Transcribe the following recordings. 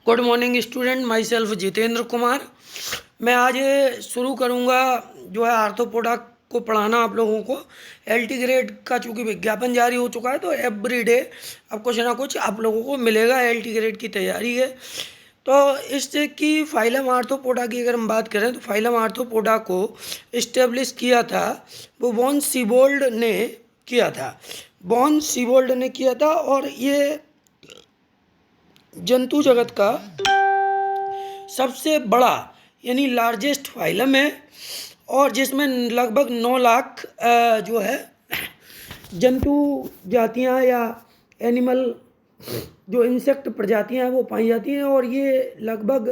Good morning student, my self Jitendra Kumar. मैं आज शुरू करूंगा जो है आर्थ्रोपोडा को पढ़ाना आप लोगों को। एलटी ग्रेड का चूँकि विज्ञापन जारी हो चुका है तो एवरी डे अब कुछ ना कुछ आप लोगों को मिलेगा। एलटी ग्रेड की तैयारी है तो इसकी फाइलम आर्थ्रोपोडा की अगर हम बात करें तो फाइलम आर्थ्रोपोडा को इस्टेब्लिश किया था वो वॉन सीबोल्ड ने किया था। वॉन सीबोल्ड ने किया था और ये जंतु जगत का सबसे बड़ा यानी लार्जेस्ट फाइलम है और जिसमें लगभग 9 लाख जो है जंतु जातियां या एनिमल जो इंसेक्ट प्रजातियां हैं वो पाई जाती हैं। और ये लगभग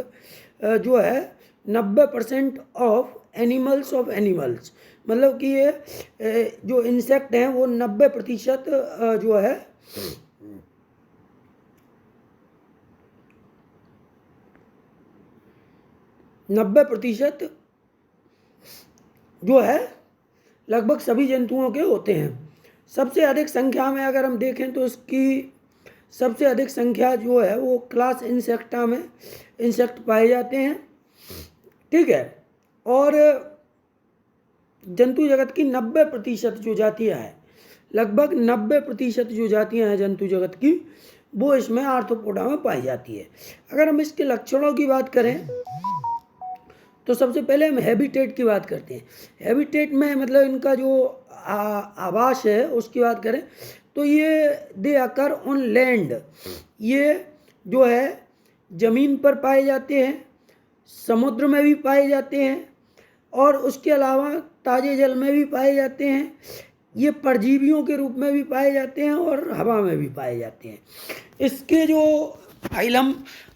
जो है 90% ऑफ एनिमल्स मतलब कि ये जो इंसेक्ट हैं वो 90% जो है 90% जो है लगभग सभी जंतुओं के होते हैं। सबसे अधिक संख्या में अगर हम देखें तो इसकी सबसे अधिक संख्या जो है वो क्लास इंसेक्टा में इंसेक्ट पाए जाते हैं, ठीक है। और जंतु जगत की 90% जो जातियां हैं, लगभग 90% जो जातियां हैं जंतु जगत की वो इसमें आर्थ्रोपोडा में पाई जाती है। अगर हम इसके लक्षणों की बात करें तो सबसे पहले हम हैबिटेट की बात करते हैं। हैबिटेट में मतलब इनका जो आवास है उसकी बात करें तो ये दे अकर ऑन लैंड, ये जो है ज़मीन पर पाए जाते हैं, समुद्र में भी पाए जाते हैं और उसके अलावा ताज़े जल में भी पाए जाते हैं। ये परजीवियों के रूप में भी पाए जाते हैं और हवा में भी पाए जाते हैं। इसके जो फाइलम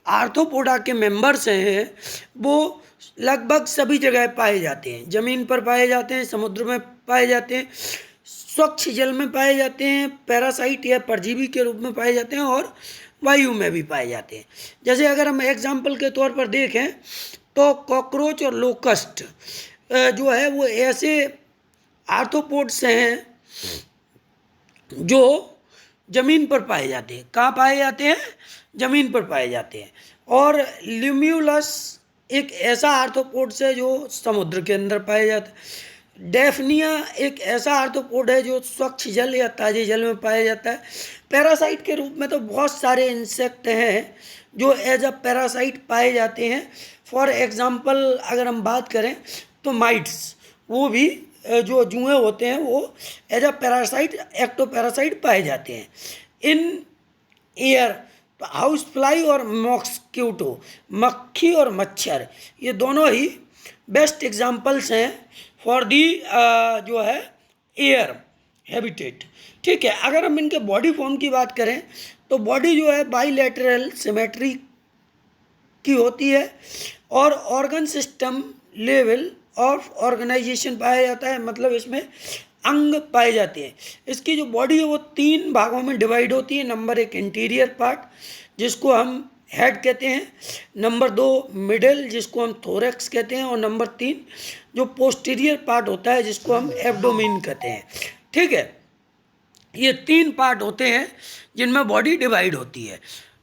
आर्थ्रोपोडा के मेंबर्स हैं वो लगभग सभी जगह पाए जाते हैं। ज़मीन पर पाए जाते हैं, समुद्र में पाए जाते हैं, स्वच्छ जल में पाए जाते हैं, पैरासाइट या परजीवी के रूप में पाए जाते हैं और वायु में भी पाए जाते हैं। जैसे अगर हम एग्जाम्पल के तौर पर देखें तो कॉकरोच और लोकस्ट जो है वो ऐसे आर्थ्रोपोड्स हैं जो ज़मीन पर पाए जाते हैं। कहाँ पाए जाते हैं? ज़मीन पर पाए जाते हैं। और ल्यूम्यूलस एक ऐसा आर्थ्रोपोड्स है जो समुद्र के अंदर पाया जाता है। डेफनिया एक ऐसा आर्थ्रोपोड है जो स्वच्छ जल या ताजे जल में पाया जाता है। पैरासाइट के रूप में तो बहुत सारे इंसेक्ट हैं जो एज अ पैरासाइट पाए जाते हैं। फॉर एग्जांपल अगर हम बात करें तो माइट्स, वो भी जो जुएँ होते हैं वो as a parasite ectoparasite पाए जाते हैं। इन एयर हाउस फ्लाई और मॉस्क्यूटो, मक्खी और मच्छर, ये दोनों ही बेस्ट एग्जाम्पल्स हैं फॉर दी जो है एयर हैबिटेट, ठीक है। अगर हम इनके बॉडी फॉर्म की बात करें तो बॉडी जो है बाइलेटरल सिमेट्री की होती है और organ system level of organisation पाया जाता है, मतलब इसमें अंग पाए जाते हैं। इसकी जो बॉडी है वो 3 भागों में डिवाइड होती है। नंबर 1 इंटीरियर पार्ट जिसको हम हेड कहते हैं, नंबर 2 मिडल जिसको हम थोरैक्स कहते हैं और नंबर 3 जो पोस्टीरियर पार्ट होता है जिसको हम एब्डोमेन कहते हैं, ठीक है। ये 3 पार्ट होते हैं जिनमें बॉडी डिवाइड होती है,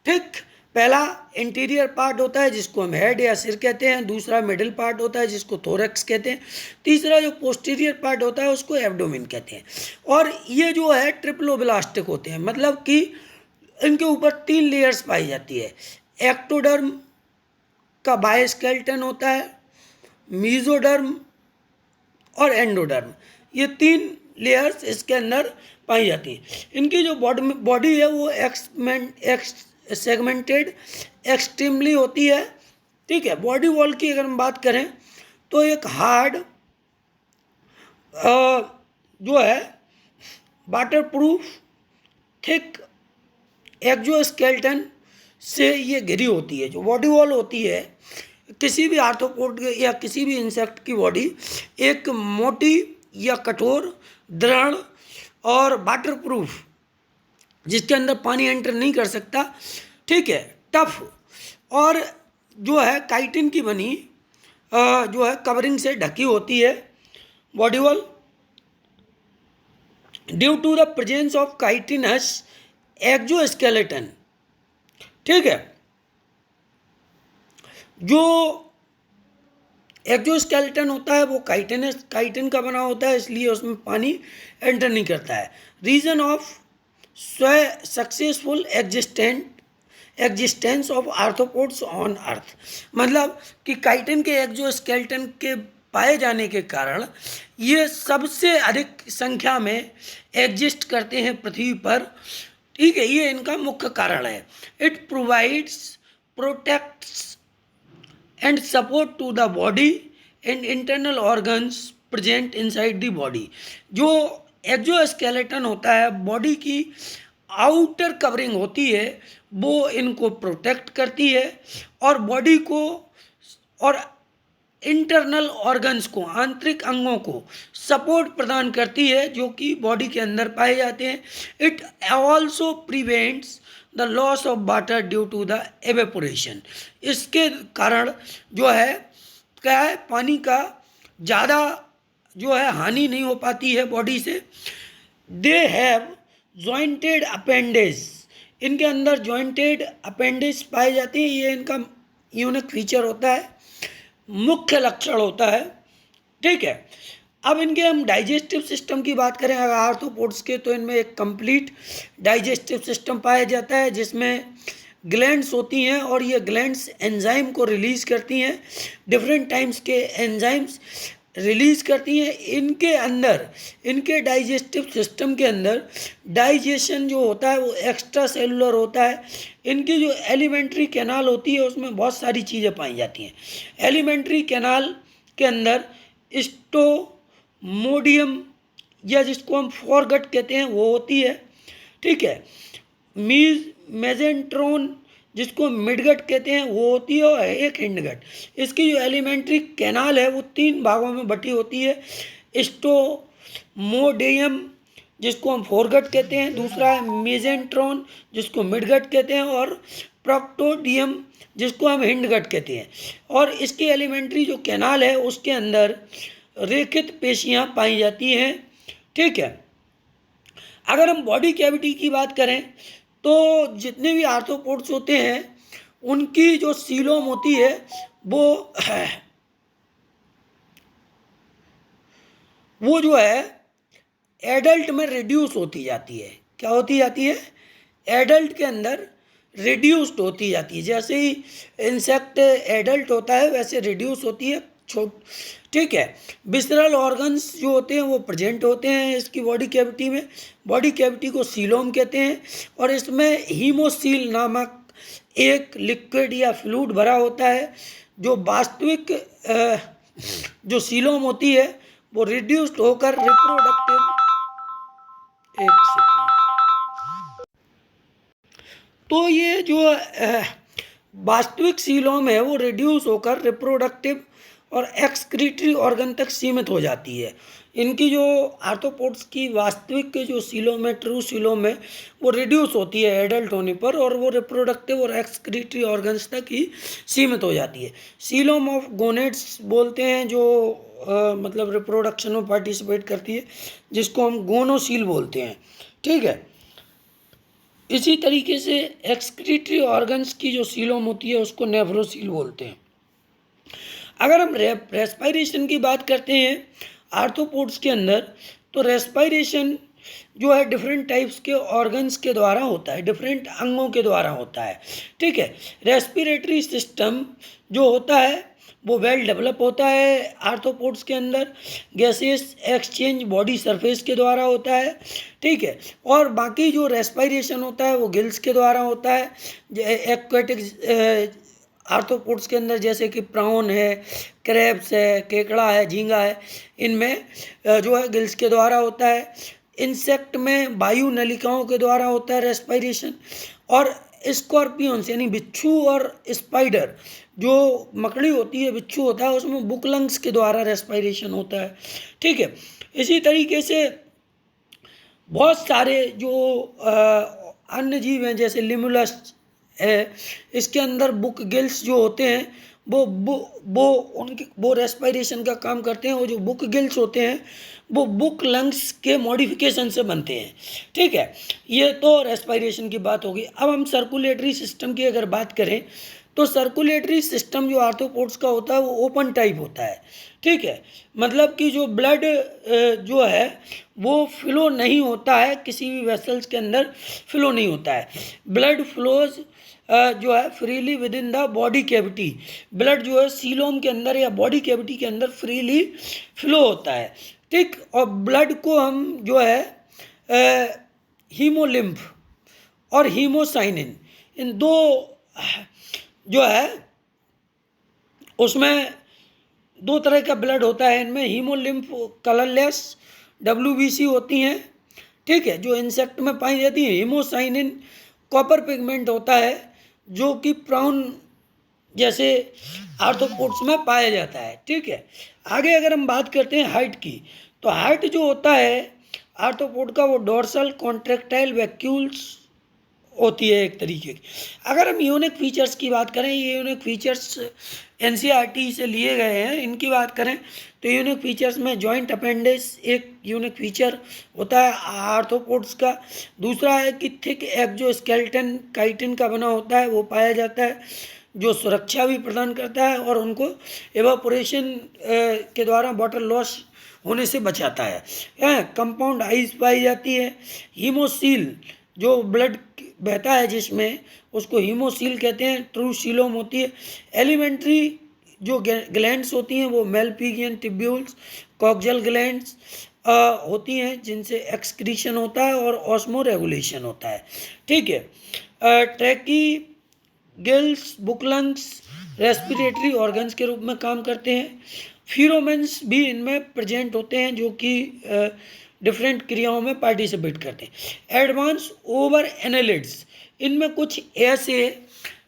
ठीक। पहला इंटीरियर पार्ट होता है जिसको हम हेड या सिर कहते हैं, दूसरा मिडिल पार्ट होता है जिसको थोरैक्स कहते हैं, तीसरा जो पोस्टीरियर पार्ट होता है उसको एब्डोमेन कहते हैं। और ये जो है ट्रिप्लोब्लास्टिक होते हैं, मतलब कि इनके ऊपर 3 लेयर्स पाई जाती है। एक्टोडर्म का बायोस्केल्टन होता है, मीजोडर्म और एंडोडर्म, ये 3 लेयर्स इसके अंदर पाई जाती हैं। इनकी जो बॉडी है वो सेगमेंटेड एक्सट्रीमली होती है, ठीक है। बॉडी वॉल की अगर हम बात करें तो एक हार्ड जो है वाटर प्रूफ थिक एक्सोस्केलेटन से ये घिरी होती है। जो बॉडी वॉल होती है किसी भी आर्थ्रोपोड या किसी भी इंसेक्ट की बॉडी एक मोटी या कठोर, दृढ़ और वाटर प्रूफ, जिसके अंदर पानी एंटर नहीं कर सकता, ठीक है, टफ और जो है काइटिन की बनी जो है कवरिंग से ढकी होती है body wall. Due to the presence of chitinous exoskeleton, ठीक है। जो एक्सोस्केलेटन होता है वो काइटिन का बना होता है, इसलिए उसमें पानी एंटर नहीं करता है। Reason of successful existence of arthropods on earth, मतलब कि काइटिन के एक्सोस्केलेटन के पाए जाने के कारण ये सबसे अधिक संख्या में एग्जिस्ट करते हैं पृथ्वी पर। ठीक है, ये इनका मुख्य कारण है। It provides protects and support to the body and internal organs present inside the body। जो एक्सोस्केलेटन होता है, बॉडी की आउटर कवरिंग होती है, वो इनको प्रोटेक्ट करती है और बॉडी को और इंटरनल ऑर्गन्स को, आंतरिक अंगों को सपोर्ट प्रदान करती है जो कि बॉडी के अंदर पाए जाते हैं। It also prevents the loss of water due to the evaporation. इसके कारण जो है क्या है, पानी का ज़्यादा जो है हानि नहीं हो पाती है बॉडी से। दे हैव जॉइंटेड अपेंडेज, इनके अंदर जॉइंटेड अपेंडेज पाए जाते हैं, ये इनका यूनिक फीचर होता है, मुख्य लक्षण होता है। ठीक है, अब इनके हम डाइजेस्टिव सिस्टम की बात करें अगर आर्थ्रोपोड्स के, तो इनमें एक कंप्लीट डाइजेस्टिव सिस्टम पाया जाता है जिसमें ग्लैंड्स होती हैं और ये ग्लैंड्स एंजाइम को रिलीज़ करती हैं, डिफरेंट टाइम्स के एंजाइम्स रिलीज़ करती हैं। इनके अंदर, इनके डाइजेस्टिव सिस्टम के अंदर डाइजेशन जो होता है वो एक्स्ट्रा सेलुलर होता है। इनकी जो एलिमेंट्री कैनाल होती है उसमें बहुत सारी चीज़ें पाई जाती हैं। एलिमेंट्री कैनाल के अंदर स्टोमोडियम या जिसको हम फॉरगट कहते हैं वो होती है। ठीक है, मेजेंट्रोन जिसको मिडगट कहते हैं वो होती है और एक हिंडगट। इसकी जो एलिमेंट्री कैनाल है वो 3 भागों में बटी होती है। स्टोमोडियम जिसको हम फोरगट कहते हैं, दूसरा है मेजेंट्रोन जिसको मिडगट कहते हैं और प्रोक्टोडियम जिसको हम हिंडगट कहते हैं। और इसकी एलिमेंट्री जो कैनाल है उसके अंदर रेखित पेशियां पाई जाती हैं। ठीक है, अगर हम बॉडी कैविटी की बात करें तो जितने भी आर्थ्रोपोड्स होते हैं उनकी जो सीलोम होती है वो जो है एडल्ट में रिड्यूस होती जाती है। क्या होती जाती है? एडल्ट के अंदर रिड्यूस्ड होती जाती है। जैसे ही इंसेक्ट एडल्ट होता है वैसे रिड्यूस होती है ठीक है। विसरल ऑर्गन्स जो होते हैं वो प्रेजेंट होते हैं इसकी बॉडी कैविटी में। बॉडी कैविटी को सीलोम कहते हैं और इसमें हीमोसील नामक एक लिक्विड या फ्लूइड भरा होता है। जो वास्तविक जो सीलोम होती है वो रिड्यूस्ड होकर रिप्रोडक्टिव तो ये जो वास्तविक सीलोम है वो रिड्यूस होकर रिप्रोडक्टिव और एक्सक्रीटरी ऑर्गन तक सीमित हो जाती है। इनकी जो आर्थ्रोपोड्स की वास्तविक जो सीलोम है, ट्रू सीलोम है, वो रिड्यूस होती है एडल्ट होने पर और वो रिप्रोडक्टिव और एक्सक्रीटरी ऑर्गन्स तक ही सीमित हो जाती है। सीलोम ऑफ गोनेड्स बोलते हैं जो मतलब रिप्रोडक्शन में पार्टिसिपेट करती है, जिसको हम गोनोसील बोलते हैं। ठीक है, इसी तरीके से एक्सक्रीटरी ऑर्गन्स की जो सीलोम होती है उसको नेफ्रोसील बोलते हैं। अगर हम रेस्पायरेशन की बात करते हैं आर्थ्रोपोड्स के अंदर, तो रेस्पायरेशन जो है डिफरेंट टाइप्स के ऑर्गन्स के द्वारा होता है, डिफरेंट अंगों के द्वारा होता है। ठीक है, रेस्पिरेटरी सिस्टम जो होता है वो वेल डेवलप होता है आर्थ्रोपोड्स के अंदर। गैसेस एक्सचेंज बॉडी सरफेस के द्वारा होता है। ठीक है, और बाकी जो रेस्पायरेशन होता है वो गिल्स के द्वारा होता है। एक्वेटिक आर्थ्रोपोड्स के अंदर जैसे कि प्राउन है, क्रैब्स है, केकड़ा है, झींगा है, इनमें जो है गिल्स के द्वारा होता है। इंसेक्ट में वायु नलिकाओं के द्वारा होता है रेस्पायरेशन। और स्कॉर्पियंस यानी बिच्छू और स्पाइडर जो मकड़ी होती है, बिच्छू होता है, उसमें बुक लंग्स के द्वारा रेस्पायरेशन होता है। ठीक है, इसी तरीके से बहुत सारे जो अन्य जीव हैं जैसे लिमुलस है, इसके अंदर बुक गिल्स जो होते हैं वो रेस्पिरेशन का काम करते हैं। वो जो बुक गिल्स होते हैं वो बुक लंग्स के मॉडिफिकेशन से बनते हैं, ठीक है। ये तो रेस्पिरेशन की बात होगी। अब हम सर्कुलेटरी सिस्टम की अगर बात करें तो सर्कुलेटरी सिस्टम जो आर्थ्रोपोड्स का होता है वो ओपन टाइप होता है, ठीक है। मतलब कि जो ब्लड जो है वो फ्लो नहीं होता है, किसी भी वेसल्स के अंदर फ्लो नहीं होता है। ब्लड फ्लोज जो है freely with in the body cavity. Blood जो है सीलोम के अंदर या बॉडी कैविटी के अंदर फ्रीली फ्लो होता है, ठीक। और ब्लड को हम जो है हीमोलिम्फ और हीमोसाइनिन, इन दो जो है उसमें दो तरह का ब्लड होता है। इनमें हीमोलिम्फ कलरलेस WBC होती हैं, ठीक है, जो इंसेक्ट में पाई जाती है। हीमोसाइनिन कॉपर पिगमेंट होता है जो कि प्राउन जैसे आर्थ्रोपोड्स में पाया जाता है, ठीक है। आगे अगर हम बात करते हैं हाइट की, तो हाइट जो होता है आर्थ्रोपोड का वो डोर्सल कॉन्ट्रैक्टाइल वैक्यूल्स होती है एक तरीके की। अगर हम यूनिक फीचर्स की बात करें, ये यूनिक फीचर्स NCERT से लिए गए हैं, इनकी बात करें तो यूनिक फीचर्स में जॉइंट अपेंडिस एक यूनिक फीचर होता है आर्थ्रोपोड्स का। दूसरा है कि थिक एक्सोस्केलेटन काइटिन का बना होता है, वो पाया जाता है, जो सुरक्षा भी प्रदान करता है और उनको एवापोरेशन के द्वारा वाटर लॉस होने से बचाता है। कंपाउंड आइस पाई जाती है। हीमोसील जो ब्लड बहता है जिसमें, उसको हीमोसील कहते हैं। ट्रू सीलोम होती है। एलिमेंट्री जो ग्लैंड्स होती हैं वो मेलपिगियन ट्यूब्यूल्स कॉक्सियल ग्लैंड्स होती हैं जिनसे एक्सक्रीशन होता है और ऑस्मो रेगुलेशन होता है, ठीक है। ट्रैकी गिल्स बुकलंग्स रेस्पिरेटरी ऑर्गन्स के रूप में काम करते हैं। फिरोमेंस भी इनमें प्रेजेंट होते हैं जो कि डिफरेंट क्रियाओं में पार्टिसिपेट करते हैं। एडवांस ओवर एनालिड्स, इनमें कुछ ऐसे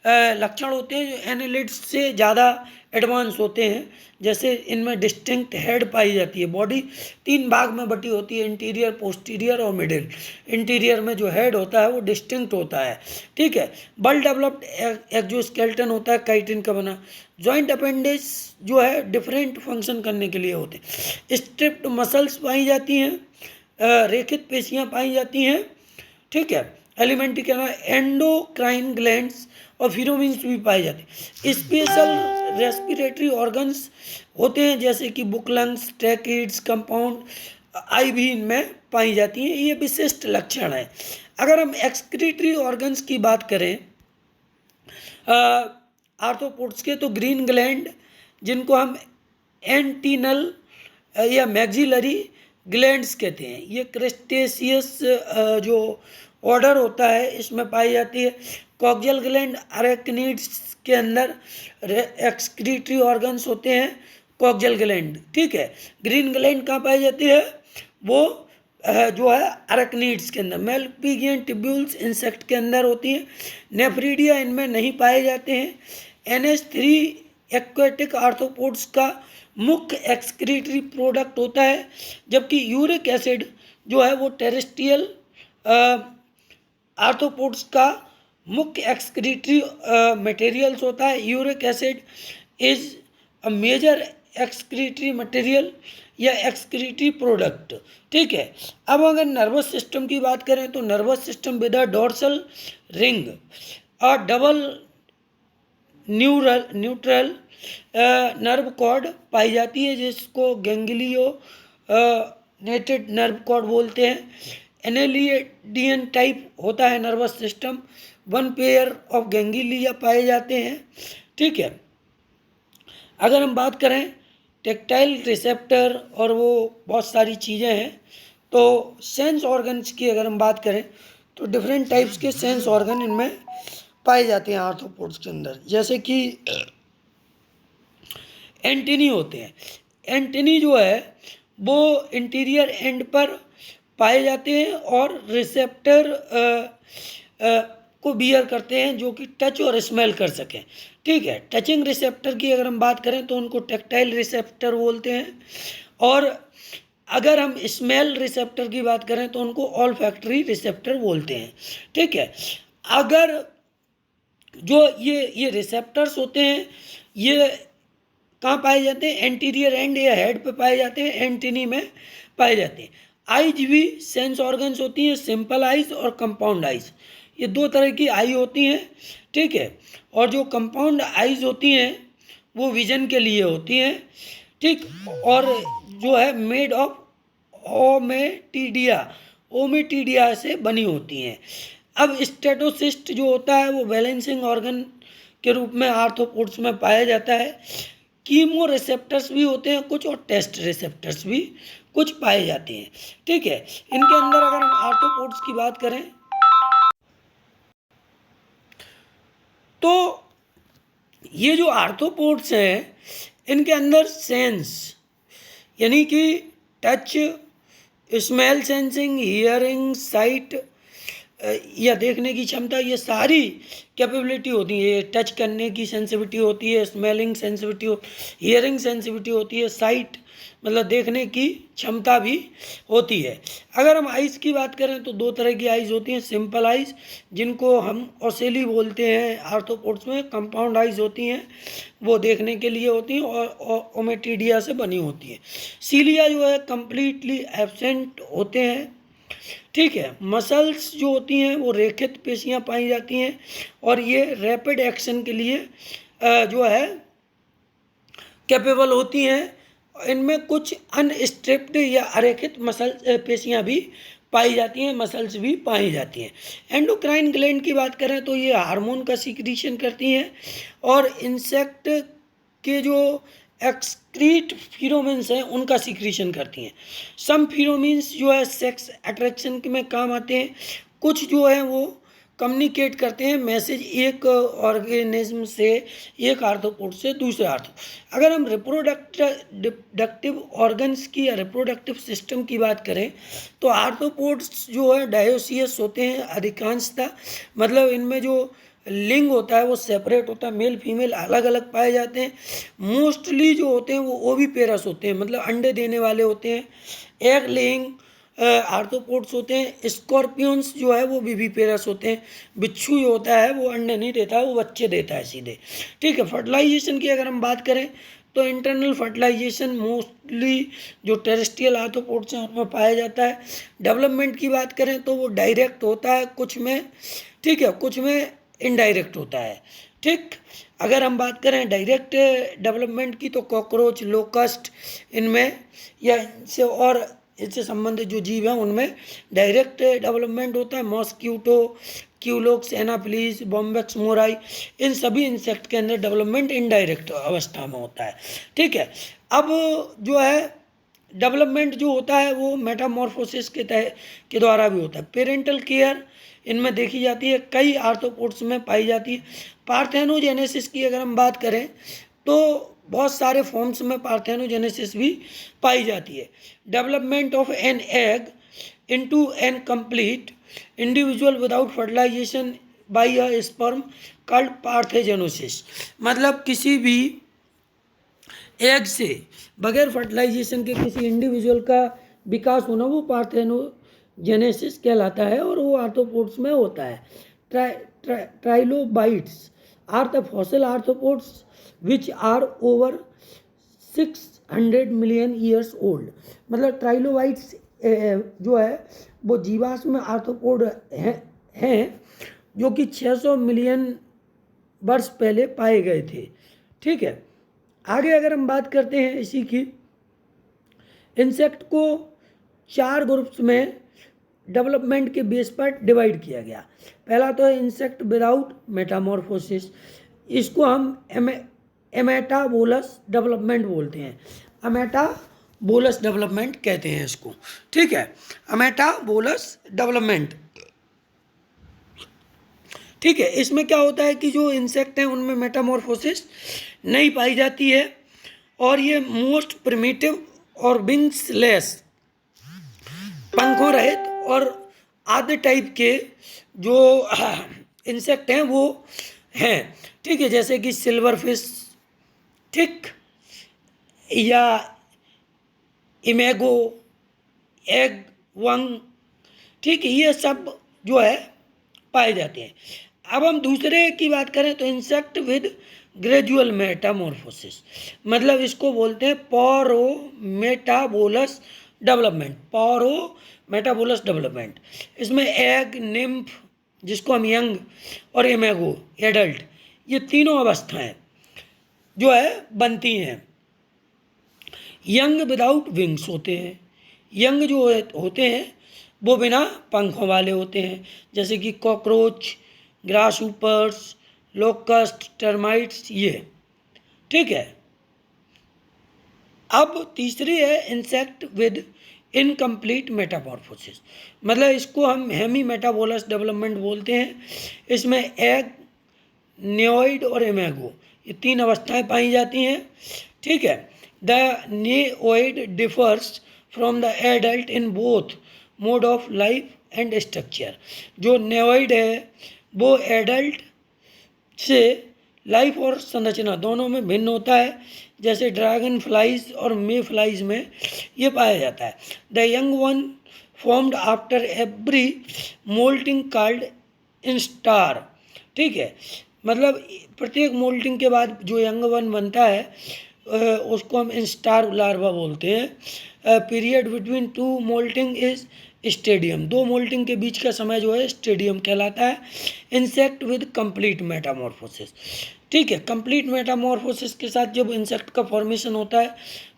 लक्षण होते हैं जो एनालिड्स से ज़्यादा एडवांस होते हैं। जैसे इनमें डिस्टिंक्ट हेड पाई जाती है। बॉडी 3 भाग में बटी होती है, इंटीरियर, पोस्टीरियर और मिडिल। इंटीरियर में जो हेड होता है वो डिस्टिंक्ट होता है, ठीक है। वेल डेवलप्ड एक्सोस्केलेटन होता है काइटिन का बना। जॉइंट अपेंडिस जो है डिफरेंट फंक्शन करने के लिए होते हैं। स्ट्रिप्ड मसल्स पाई जाती हैं, रेखित पेशियाँ पाई जाती हैं, ठीक है। एलिमेंट्री के अलावा एंडोक्राइन ग्लैंड्स और फिरोमिन्स भी पाए जाते हैं। स्पेशल रेस्पिरेटरी ऑर्गन्स होते हैं जैसे कि बुकलंग्स ट्रैकिड्स कंपाउंड आई भी इनमें पाई जाती हैं। ये विशिष्ट लक्षण है। अगर हम एक्सक्रीटरी ऑर्गन्स की बात करें आर्थ्रोपोड्स के, तो ग्रीन ग्लैंड जिनको हम एंटीनल या मैक्सिलरी ग्लैंड्स कहते हैं, ये क्रस्टेशियस जो ऑर्डर होता है इसमें पाई जाती है। कॉक्सियल ग्लैंड अरेक्निड्स के अंदर एक्सक्रीटरी ऑर्गन्स होते हैं कॉक्सियल ग्लैंड, ठीक है। ग्रीन ग्लैंड कहाँ पाई जाती है, वो जो है अरेक्निड्स के अंदर। मेलपिगियन ट्यूब्यूल्स इंसेक्ट के अंदर होती हैं। नेफ्रीडिया इनमें नहीं पाए जाते हैं। NH3 एक्वेटिक आर्थ्रोपोड्स का मुख्य एक्सक्रीटरी प्रोडक्ट होता है, जबकि यूरिक एसिड जो है वो टेरेस्ट्रियल आर्थ्रोपोड्स का मुख्य एक्सक्रीटरी मटेरियल्स होता है। Uric acid is a major excretory material या एक्सक्रीटरी प्रोडक्ट, ठीक है। अब अगर नर्वस सिस्टम की बात करें तो nervous system with a dorsal ring और डबल न्यूट्रल नर्व कॉर्ड पाई जाती है जिसको गैंग्लियो नेटेड नर्व कॉर्ड बोलते हैं। एनेलियडियन टाइप होता है nervous system. 1 pair of ganglia पाए जाते हैं, ठीक है। अगर हम बात करें टेक्टाइल रिसेप्टर और वो बहुत सारी चीज़ें हैं, तो सेंस ऑर्गन्स की अगर हम बात करें तो डिफरेंट टाइप्स के सेंस ऑर्गन इनमें पाए जाते हैं आर्थ्रोपोड्स के अंदर, जैसे कि एंटेनी होते हैं। एंटेनी जो है वो इंटीरियर एंड पर पाए जाते हैं और रिसेप्टर को बियर करते हैं जो कि टच और स्मेल कर सकें, ठीक है। टचिंग रिसेप्टर की अगर हम बात करें तो उनको टेक्टाइल रिसेप्टर बोलते हैं, और अगर हम स्मेल रिसेप्टर की बात करें तो उनको ऑल्फैक्टरी रिसेप्टर बोलते हैं, ठीक है। अगर जो ये रिसेप्टर्स होते हैं ये कहाँ पाए जाते हैं? एंटीरियर एंड या हेड पे पाए जाते हैं, एंटीनी में पाए जाते हैं। आइज भी सेंस ऑर्गन्स होती हैं, सिंपल आइज और कंपाउंड आइज, ये दो तरह की आई होती हैं, ठीक है। और जो कंपाउंड आइज होती हैं वो विजन के लिए होती हैं, ठीक। और जो है मेड ऑफ ओमेटिडिया से बनी होती हैं। अब स्टेटोसिस्ट जो होता है वो बैलेंसिंग ऑर्गन के रूप में आर्थ्रोपोड्स में पाया जाता है। कीमो रिसेप्टर्स भी होते हैं कुछ, और टेस्ट रिसेप्टर्स भी कुछ पाए जाते हैं, ठीक है। इनके अंदर अगर हम आर्थ्रोपोड्स की बात करें तो ये जो आर्थ्रोपोड्स हैं इनके अंदर सेंस यानी कि touch, smell sensing, hearing, site या देखने की क्षमता, ये सारी कैपेबिलिटी होती है। टच करने की सेंसिटिविटी होती है, स्मेलिंग सेंसिटिविटी, हियरिंग सेंसिटिविटी होती है, साइट मतलब देखने की क्षमता भी होती है। अगर हम आइज़ की बात करें तो दो तरह की आइज़ होती हैं, सिंपल आइज़ जिनको हम ओसेली बोलते हैं आर्थ्रोपोड्स में, कंपाउंड आइज़ होती हैं वो देखने के लिए होती हैं और ओमेटिडिया से बनी होती है। सीलिया जो है कंप्लीटली एब्सेंट होते हैं, ठीक है। मसल्स जो होती हैं वो रेखित पेशियां पाई जाती हैं और ये रैपिड एक्शन के लिए जो है कैपेबल होती हैं। इनमें कुछ अनस्ट्रिप्ड या अरेखित मसल पेशियां भी पाई जाती हैं, मसल्स भी पाई जाती हैं। एंडोक्राइन ग्लैंड की बात करें तो ये हार्मोन का सिक्रीशन करती हैं और इंसेक्ट के जो एक्सक्रीट फिरोमेंस हैं उनका सिक्रीशन करती हैं। सम फिरोमेंस जो है सेक्स अट्रैक्शन में काम आते हैं, कुछ जो है वो कम्युनिकेट करते हैं मैसेज एक ऑर्गेनिज्म से, एक आर्थ्रोपोड से दूसरे अगर हम रिप्रोडक्टिव ऑर्गन्स की या रिप्रोडक्टिव सिस्टम की बात करें तो आर्थ्रोपोड्स जो है डायोसियस होते हैं अधिकांशतः, मतलब इनमें जो लिंग होता है वो सेपरेट होता है, मेल फीमेल अलग अलग पाए जाते हैं। मोस्टली जो होते हैं वो ओविपेरस होते हैं, मतलब अंडे देने वाले होते हैं। एग लेइंग आर्थ्रोपोड्स होते हैं। स्कॉर्पियंस जो है वो विविपेरस होते हैं। बिच्छू जो होता है वो अंडे नहीं देता है, वो बच्चे देता है सीधे, ठीक है। फर्टिलाइजेशन की अगर हम बात करें तो इंटरनल फर्टिलाइजेशन मोस्टली जो टेरेस्ट्रियल आर्थ्रोपोड्स हैं उनमें पाया जाता है। डेवलपमेंट की बात करें तो वो डायरेक्ट होता है कुछ में, ठीक है, कुछ में इनडायरेक्ट होता है, ठीक। अगर हम बात करें डायरेक्ट डेवलपमेंट की तो कॉकरोच, लोकस्ट इनमें या इनसे और इससे संबंधित जो जीव हैं उनमें डायरेक्ट डेवलपमेंट होता है। मॉस्क्यूटो, क्यूलोक्स, एनाफिलीज, बॉम्बेक्स मोराई, इन सभी इंसेक्ट के अंदर डेवलपमेंट इनडायरेक्ट अवस्था में होता है, ठीक है। अब जो है डेवलपमेंट जो होता है वो मेटामॉर्फोसिस के द्वारा भी होता है। पेरेंटल केयर इनमें देखी जाती है, कई आर्थ्रोपोड्स में पाई जाती है। पार्थेनोजेनेसिस की अगर हम बात करें तो बहुत सारे फॉर्म्स में पार्थेनोजेनेसिस भी पाई जाती है। Development of an egg into an complete individual without fertilisation by a sperm called parthenogenesis, मतलब किसी भी एग से बगैर फर्टिलाइजेशन के किसी इंडिविजुअल का विकास होना वो पार्थेनोजेनेसिस कहलाता है और वो आर्थ्रोपोड्स में होता है। Trilobites are the fossil arthropods which are over 600 million years old, मतलब ट्राइलोबाइट्स जो है वो जीवाश्म आर्थ्रोपोड हैं जो कि 600 मिलियन वर्ष पहले पाए गए थे, ठीक है। आगे अगर हम बात करते हैं इसी की, इंसेक्ट को 4 ग्रुप्स में डेवलपमेंट के बेस पर डिवाइड किया गया। पहला तो है इंसेक्ट विदाउट मेटामॉर्फोसिस, इसको हम एमेटाबोलस डेवलपमेंट बोलते हैं, अमेटाबोलस डेवलपमेंट कहते हैं इसको, ठीक है, अमेटाबोलस डेवलपमेंट, ठीक है। इसमें क्या होता है कि जो इंसेक्ट हैं उनमें मेटामॉर्फोसिस नहीं पाई जाती है और ये मोस्ट प्रिमिटिव और विंग्स लेस, पंखों रहित और आधे टाइप के जो इंसेक्ट हैं वो हैं, ठीक है, जैसे कि सिल्वर फिश, ठीक, या इमेगो, एग वंग, ठीक है, ये सब जो है पाए जाते हैं। अब हम दूसरे की बात करें तो इंसेक्ट विद ग्रेजुअल मेटामॉर्फोसिस, मतलब इसको बोलते हैं पोरोमेटाबोलस डेवलपमेंट। पोरोमेटाबोलस डेवलपमेंट, इसमें एग, निम्फ, जिसको हम यंग, और इमेगो, एडल्ट, ये तीनों अवस्थाएं जो है बनती हैं। यंग विदाउट विंग्स होते हैं, यंग जो होते हैं वो बिना पंखों वाले होते हैं, जैसे कि कॉकरोच, ग्रास ऊपर्स, लोकस्ट, टर्माइट्स, ये। ठीक है। अब तीसरी है इंसेक्ट विद इनकम्प्लीट मेटामॉर्फोसिस, मतलब इसको हम हेमी मेटाबोलस डेवलपमेंट बोलते हैं। इसमें एग, नेओइड और इमेगो, ये तीन अवस्थाएं पाई जाती हैं। ठीक है। The naiad differs from the adult in both mode of life and structure. जो नेओइड है वो एडल्ट से लाइफ और संरचना दोनों में भिन्न होता है, जैसे ड्रैगन फ्लाइज और मे फ्लाइज में ये पाया जाता है। The young one formed after every moulting called instar. ठीक है, मतलब प्रत्येक मोल्टिंग के बाद जो यंग वन बनता है उसको हम इंस्टार लार्वा बोलते हैं। Period between two moulting is stadium, दो मोल्टिंग के बीच का समय जो है स्टेडियम कहलाता है। Insect with complete metamorphosis. ठीक है, कंप्लीट मेटामॉर्फोसिस के साथ जब इंसेक्ट का फॉर्मेशन होता है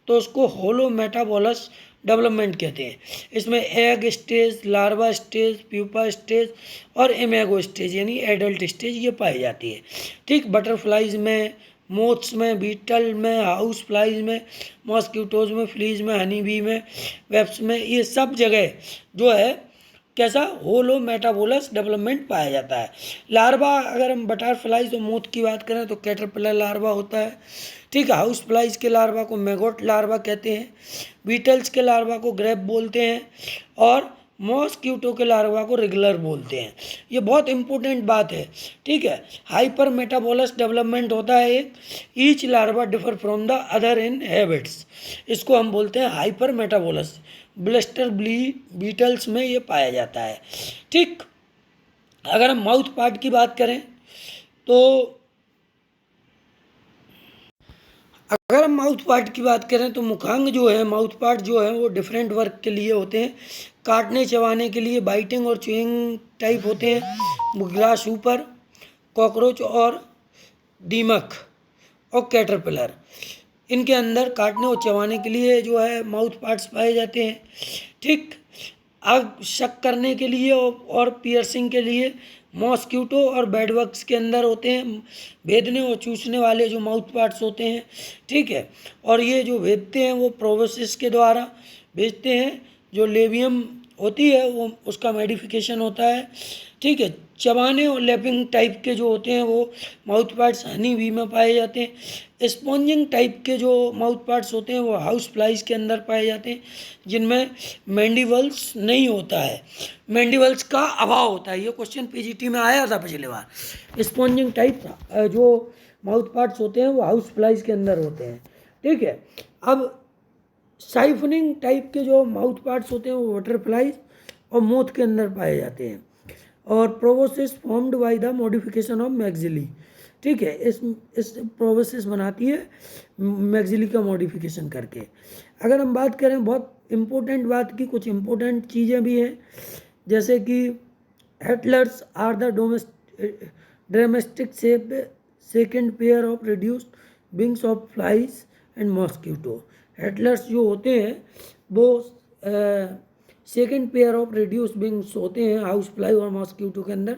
तो उसको होलो मेटाबोलस डेवलपमेंट कहते हैं। इसमें egg stage, larva stage, pupa stage और इमेगो स्टेज यानी एडल्ट स्टेज ये पाई जाती है। ठीक, बटरफ्लाइज में, मोथ्स में, बीटल में, हाउस फ्लाइज में, मॉस्किटोज में, फ्लीज में, हनी बी में, वेब्स में, ये सब जगह जो है कैसा होलो मेटाबोलस डेवलपमेंट पाया जाता है। लार्वा, अगर हम बटरफ्लाइज और मोथ की बात करें तो कैटरपिलर लार्वा होता है। ठीक है, हाउस फ्लाइज के लार्वा को मैगोट लार्वा कहते हैं, बीटल्स के लार्वा को ग्रेप बोलते हैं और मॉस्क्यूटो के लार्वा को रेगुलर बोलते हैं। ये बहुत इंपॉर्टेंट बात है। ठीक है, हाइपर मेटाबोलस डेवलपमेंट होता है एक, each larva differ from the other in habits, इसको हम बोलते हैं हाइपर मेटाबोलस। ब्लस्टर बीटल्स में ये पाया जाता है। ठीक, अगर हम माउथ पार्ट की बात करें तो अगर हम माउथ पार्ट की बात करें तो मुखांग जो है, माउथ पार्ट जो है वो डिफरेंट वर्क के लिए होते हैं। काटने चबाने के लिए बाइटिंग और च्यूइंग टाइप होते हैं। ग्रास ऊपर, कॉकरोच और दीमक और कैटरपिलर, इनके अंदर काटने और चबाने के लिए जो है माउथ पार्ट्स पाए जाते हैं। ठीक, आग शक करने के लिए और पियर्सिंग के लिए मॉस्क्यूटो और बेडबग्स के अंदर होते हैं भेदने और चूसने वाले जो माउथ पार्ट्स होते हैं। ठीक है, और ये जो भेदते हैं वो प्रोबोसिस के द्वारा भेजते हैं। जो लेबियम होती है वो उसका मॉडिफिकेशन होता है। ठीक है, चबाने और लैपिंग टाइप के जो होते हैं वो माउथ पार्ट्स हनी बी में पाए जाते हैं। स्पॉन्जिंग टाइप के जो माउथ पार्ट्स होते हैं वो हाउस फ्लाइज के अंदर पाए जाते हैं, जिनमें मैंडिबल्स नहीं होता है, मैंडिबल्स का अभाव होता है। ये क्वेश्चन पीजीटी में आया था पिछले बार। स्पॉन्जिंग टाइप जो माउथ पार्ट्स होते हैं वो हाउस फ्लाइज के अंदर होते हैं। ठीक है, अब साइफनिंग टाइप के जो माउथ पार्ट्स होते हैं वो बटरफ्लाइज और मोथ के अंदर पाए जाते हैं। और proboscis formed by the modification of maxillary. ठीक है, इस प्रोबोसिस बनाती है मैक्सिली का मॉडिफिकेशन करके। अगर हम बात करें बहुत इम्पोर्टेंट बात की, कुछ इम्पोर्टेंट चीज़ें भी हैं, जैसे कि halteres are the domestic second pair of reduced wings of flies and mosquito. Halteres जो होते हैं वो second pair of reduce wings होते हैं हाउस फ्लाई और मॉस्क्यूटो के अंदर।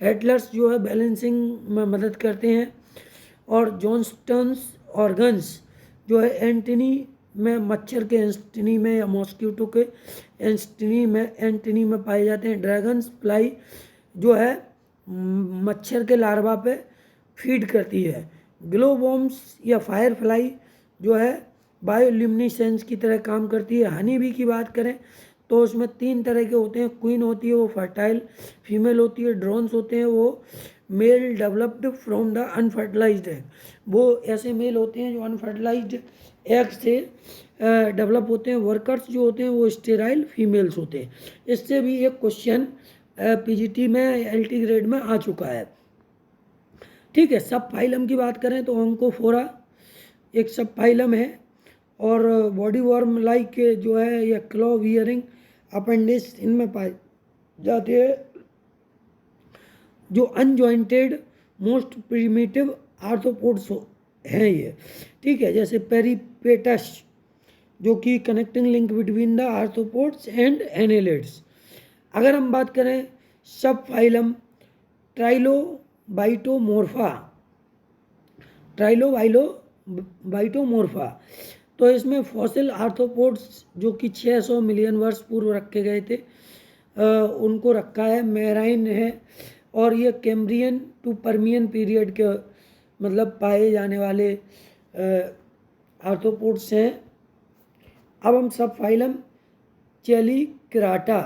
हेटलर्स जो है बैलेंसिंग में मदद करते हैं। और जॉनस्टन्स ऑर्गन्स जो है एंटनी में, मच्छर के एंटनी में या मॉस्क्यूटो के एंटनी में पाए जाते हैं। ड्रैगन्स फ्लाई जो है मच्छर के लार्वा पे फीड करती है। ग्लो बॉम्ब्स या फायर फ्लाई जो है बायोल्यूमिनेसेंस की तरह काम करती है। हनी बी की बात करें तो उसमें 3 तरह के होते हैं। क्वीन होती है वो फर्टाइल फीमेल होती है। ड्रोन्स होते हैं वो male developed from the unfertilised egg, वो ऐसे मेल होते हैं जो अनफर्टिलाइज्ड एग से डेवलप होते हैं। वर्कर्स जो होते हैं वो स्टेराइल फीमेल्स होते हैं। इससे भी एक क्वेश्चन पीजीटी में एलटी ग्रेड में आ चुका है। ठीक है। सब फाइलम की बात करें तो ओंकोफोरा एक सब फाइलम है, और बॉडी वर्म लाइक जो है या क्लॉ वियरिंग अपेंडिक्स इनमें पाए जाते हैं, जो अनजॉइंटेड मोस्ट प्रिमिटिव आर्थ्रोपोड्स हैं ये। ठीक है, जैसे पेरीपेटस जो कि connecting link between the arthropods and annelids. अगर हम बात करें सब फाइलम ट्राइलोबाइटोमोर्फा, तो इसमें फॉसिल आर्थ्रोपोड्स जो कि 600 मिलियन वर्ष पूर्व रखे गए थे उनको रखा है। मेराइन है, और ये कैम्ब्रियन टू पर्मियन पीरियड के मतलब पाए जाने वाले आर्थ्रोपोड्स हैं। अब हम सब फाइलम चेलिक्राटा,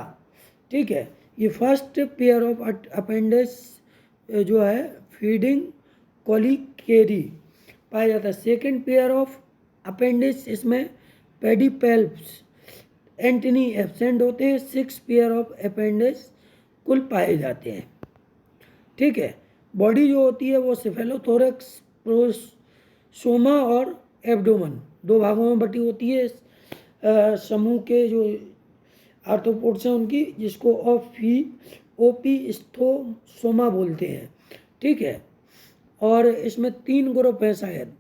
ठीक है, ये फर्स्ट पेयर ऑफ अपेंडिक्स जो है फीडिंग कोलिकेरी पाया जाता है। सेकेंड पेयर ऑफ अपेंडिक्स इसमें पेडिपेल्प्स एंटनी एब्सेंट होते हैं। 6 पेयर ऑफ अपेंडिक्स कुल पाए जाते हैं। ठीक है, बॉडी जो होती है वो सेफेलोथोरैक्स, प्रोसोमा और एब्डोमेन 2 भागों में बटी होती है। समूह के जो आर्थ्रोपोड्स हैं उनकी, जिसको ओपिस्थोसोमा बोलते हैं। ठीक है, और इसमें 3 ग्रुप है, शायद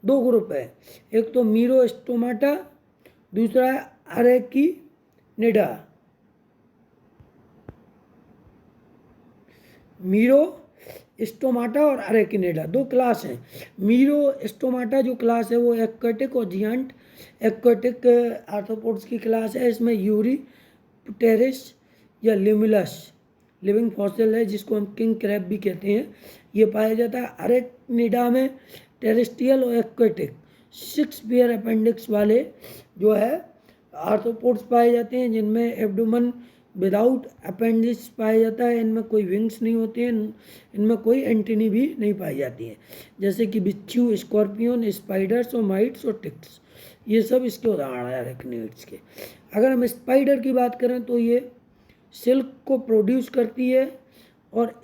2 ग्रुप है। एक तो मीरोस्टोमाटा, दूसरा है अरेकिनिडा। मीरोस्टोमाटा और अरेकिनिडा 2 क्लास हैं। मीरोस्टोमाटा जो क्लास है वो एक्वेटिक और जियांट एक्वेटिक आर्थ्रोपोड्स की क्लास है। इसमें यूरीप्टेरिस या लिमुलस लिविंग फॉसिल है, जिसको हम किंग क्रैब भी कहते हैं, ये पाया जाता है। अरेकिनिडा में टेरेस्ट्रियल और एक्वेटिक 6 पेयर अपेंडिक्स वाले जो है आर्थ्रोपोड्स पाए जाते हैं, जिनमें एब्डोमेन विदाउट अपेंडिक्स पाया जाता है। इनमें कोई विंग्स नहीं होते हैं, इनमें कोई एंटेनी भी नहीं पाई जाती है, जैसे कि बिच्छू, स्कॉर्पियन, स्पाइडर्स और माइट्स और टिक्स, ये सब इसके उदाहरण है अरेक्निड्स के। अगर हम स्पाइडर की बात करें तो ये सिल्क को प्रोड्यूस करती है, और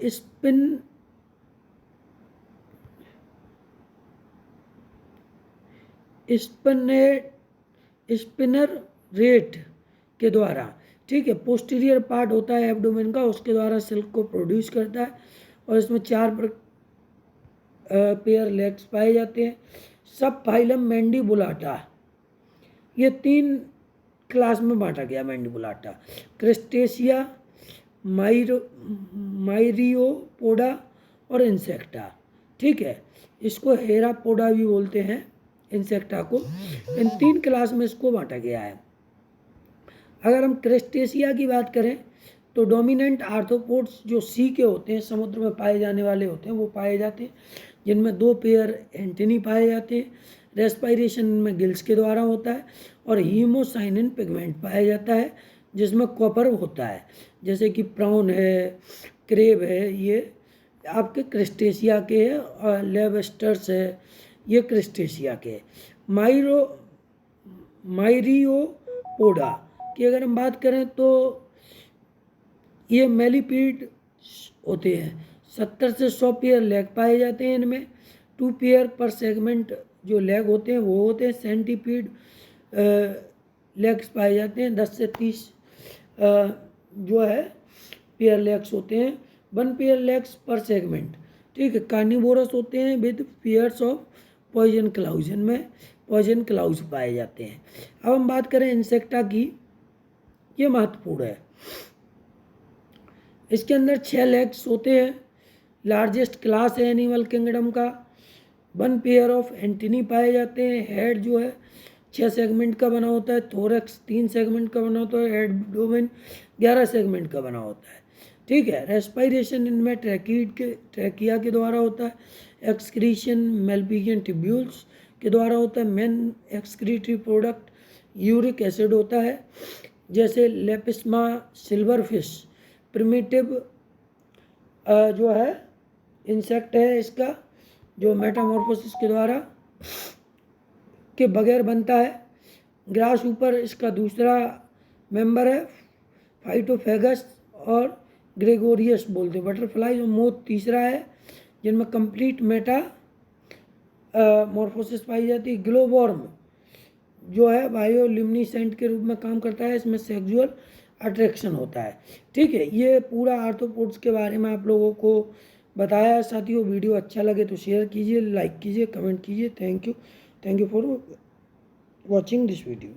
स्पिनर रेट के द्वारा, ठीक है, पोस्टीरियर पार्ट होता है एब्डोमेन का, उसके द्वारा सिल्क को प्रोड्यूस करता है, और इसमें 4 पेयर लेग्स पाए जाते हैं। सब फाइलम मैंडिबुलाटा, ये 3 क्लास में बांटा गया मैंडिबुलाटा, क्रिस्टेशिया, माइरियोपोडा और इंसेक्टा। ठीक है, इसको हेरापोडा भी बोलते हैं इंसेक्टा को। इन 3 क्लास में इसको बांटा गया है। अगर हम क्रिस्टेशिया की बात करें तो डोमिनेंट आर्थ्रोपोड्स जो सी के होते हैं, समुद्र में पाए जाने वाले होते हैं, वो पाए जाते हैं, जिनमें 2 पेयर एंटेनी पाए जाते हैं। रेस्पायरेशन में गिल्स के द्वारा होता है, और हीमोसाइनिन पिगमेंट पाया जाता है, जिसमें कॉपर होता है, जैसे कि प्राउन है, क्रेब है, ये आपके क्रिस्टेशिया के हैं, और लेबस्टर्स है, ये क्रिस्टेशिया के। माइरियोपोडा की अगर हम बात करें तो ये मेलिपीड होते हैं। 70 से 100 पेयर लेग पाए जाते हैं इनमें। 2 पेयर पर सेगमेंट जो लेग होते हैं वो होते हैं। सेंटीपीड लेग्स पाए जाते हैं। 10 से 30 जो है पेयर लेग्स होते हैं। 1 पेयर लेग्स पर सेगमेंट। ठीक है, कार्निवोरस होते हैं with pairs of poison claws, इनमें पॉइजन क्लाउज पाए जाते हैं। अब हम बात करें इंसेक्टा की, ये महत्वपूर्ण है। इसके अंदर 6 लेग्स होते हैं। लार्जेस्ट क्लास है एनिमल किंगडम का। 1 पेयर ऑफ एंटेनी पाए जाते हैं। हेड जो है 6 सेगमेंट का बना होता है। थोरैक्स 3 सेगमेंट का बना होता है। एब्डोमेन 11 सेगमेंट का बना होता है। ठीक है, रेस्पायरेशन इनमें ट्रैकिया के द्वारा होता है। एक्सक्रीशन मेल्पिगियन ट्यूब्यूल्स के द्वारा होता है। Main excretory product uric acid होता है, जैसे लेपिस्मा सिल्वरफिश प्रिमिटिव जो है इंसेक्ट है, इसका जो मेटामॉर्फोसिस के द्वारा के बगैर बनता है। ग्रास ऊपर इसका दूसरा मेंबर है। फाइटोफेगस और ग्रेगोरियस बोलते हैं। बटरफ्लाई और मोथ तीसरा है, जिनमें कंप्लीट मेटा मॉर्फोसिस पाई जाती है। ग्लोवॉर्म जो है बायोल्यूमिनेसेंट के रूप में काम करता है, इसमें सेक्सुअल अट्रैक्शन होता है। ठीक है, ये पूरा आर्थ्रोपोड्स के बारे में आप लोगों को बताया। साथियों, वीडियो अच्छा लगे तो शेयर कीजिए, लाइक कीजिए, कमेंट कीजिए। Thank you for watching this video.